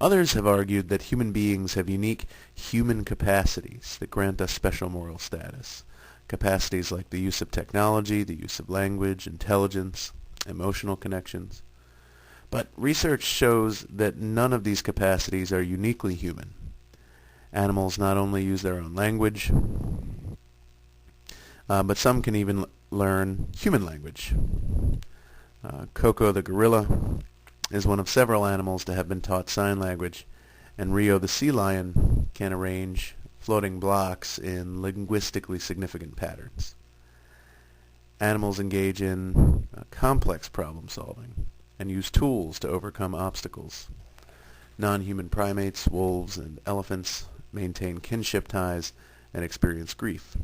Others have argued that human beings have unique human capacities that grant us special moral status. Capacities like the use of technology, the use of language, intelligence, emotional connections. But research shows that none of these capacities are uniquely human. Animals not only use their own language, but some can even learn human language. Coco the gorilla is one of several animals to have been taught sign language, and Rio the sea lion can arrange floating blocks in linguistically significant patterns. Animals engage in complex problem solving and use tools to overcome obstacles. Non-human primates, wolves, and elephants maintain kinship ties and experience grief.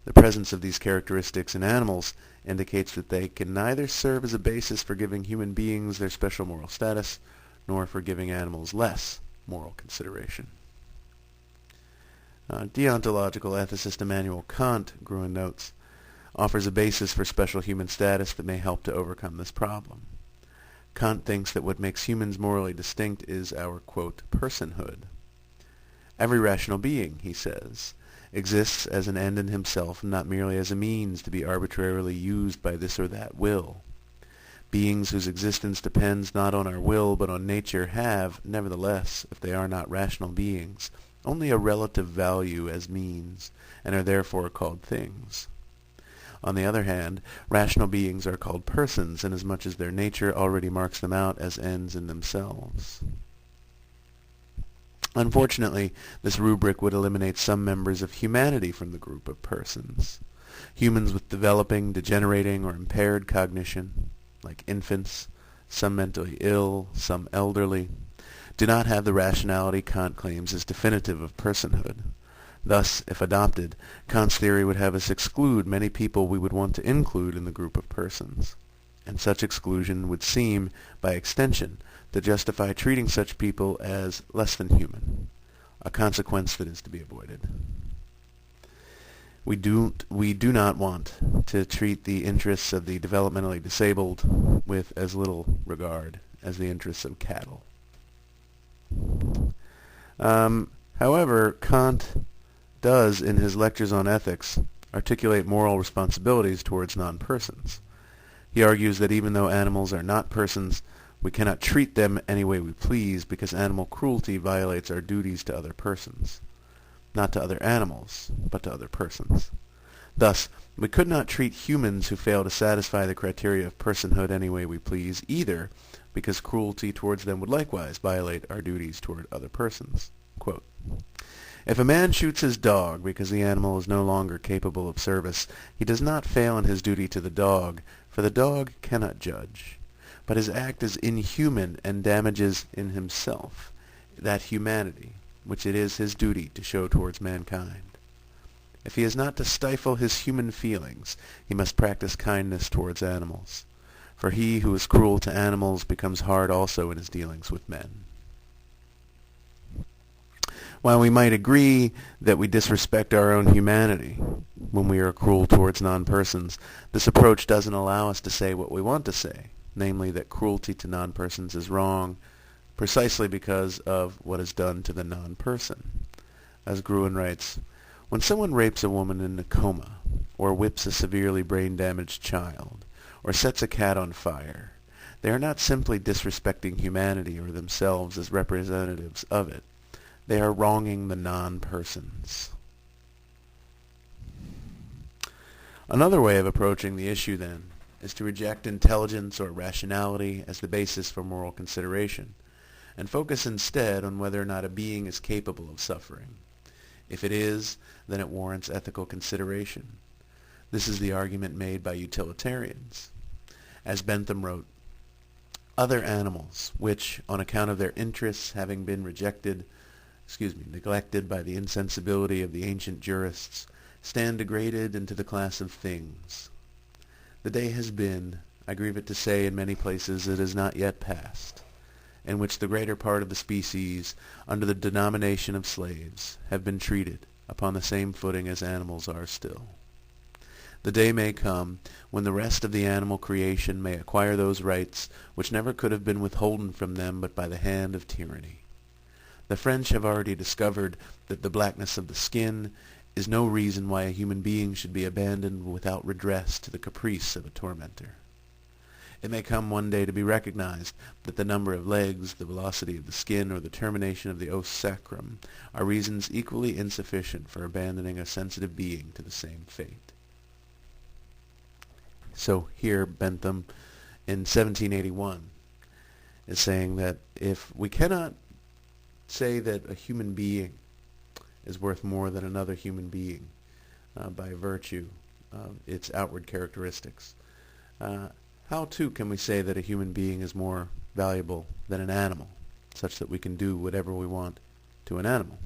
The presence of these characteristics in animals indicates that they can neither serve as a basis for giving human beings their special moral status, nor for giving animals less moral consideration. Deontological ethicist Immanuel Kant, Gruen notes, offers a basis for special human status that may help to overcome this problem. Kant thinks that what makes humans morally distinct is our, quote, personhood. Every rational being, he says, exists as an end in himself, not merely as a means to be arbitrarily used by this or that will. Beings whose existence depends not on our will but on nature have, nevertheless, if they are not rational beings, only a relative value as means, and are therefore called things. On the other hand, rational beings are called persons, inasmuch as their nature already marks them out as ends in themselves. Unfortunately, this rubric would eliminate some members of humanity from the group of persons. Humans with developing, degenerating, or impaired cognition, like infants, some mentally ill, some elderly, do not have the rationality Kant claims is definitive of personhood. Thus, if adopted, Kant's theory would have us exclude many people we would want to include in the group of persons. And such exclusion would seem, by extension, to justify treating such people as less than human, a consequence that is to be avoided. We do not want to treat the interests of the developmentally disabled with as little regard as the interests of cattle. However, Kant does, in his lectures on ethics, articulate moral responsibilities towards non-persons. He argues that even though animals are not persons, we cannot treat them any way we please because animal cruelty violates our duties to other persons. Not to other animals, but to other persons. Thus, we could not treat humans who fail to satisfy the criteria of personhood any way we please, either because cruelty towards them would likewise violate our duties toward other persons. Quote, if a man shoots his dog because the animal is no longer capable of service, he does not fail in his duty to the dog, for the dog cannot judge. But his act is inhuman and damages in himself that humanity which it is his duty to show towards mankind. If he is not to stifle his human feelings, he must practice kindness towards animals, for he who is cruel to animals becomes hard also in his dealings with men. While we might agree that we disrespect our own humanity when we are cruel towards non-persons, this approach doesn't allow us to say what we want to say, namely that cruelty to non-persons is wrong precisely because of what is done to the non-person. As Gruen writes, when someone rapes a woman in a coma, or whips a severely brain-damaged child, or sets a cat on fire, they are not simply disrespecting humanity or themselves as representatives of it. They are wronging the non-persons. Another way of approaching the issue, then, is to reject intelligence or rationality as the basis for moral consideration, and focus instead on whether or not a being is capable of suffering. If it is, then it warrants ethical consideration. This is the argument made by utilitarians. As Bentham wrote, other animals, which, on account of their interests having been neglected by the insensibility of the ancient jurists, stand degraded into the class of things. The day has been, I grieve it to say in many places it has not yet passed, in which the greater part of the species, under the denomination of slaves, have been treated upon the same footing as animals are still. The day may come when the rest of the animal creation may acquire those rights which never could have been withholden from them but by the hand of tyranny. The French have already discovered that the blackness of the skin is no reason why a human being should be abandoned without redress to the caprice of a tormentor. It may come one day to be recognized that the number of legs, the velocity of the skin, or the termination of the os sacrum are reasons equally insufficient for abandoning a sensitive being to the same fate. So here Bentham in 1781 is saying that if we cannot say that a human being is worth more than another human being by virtue of its outward characteristics, how too can we say that a human being is more valuable than an animal, such that we can do whatever we want to an animal?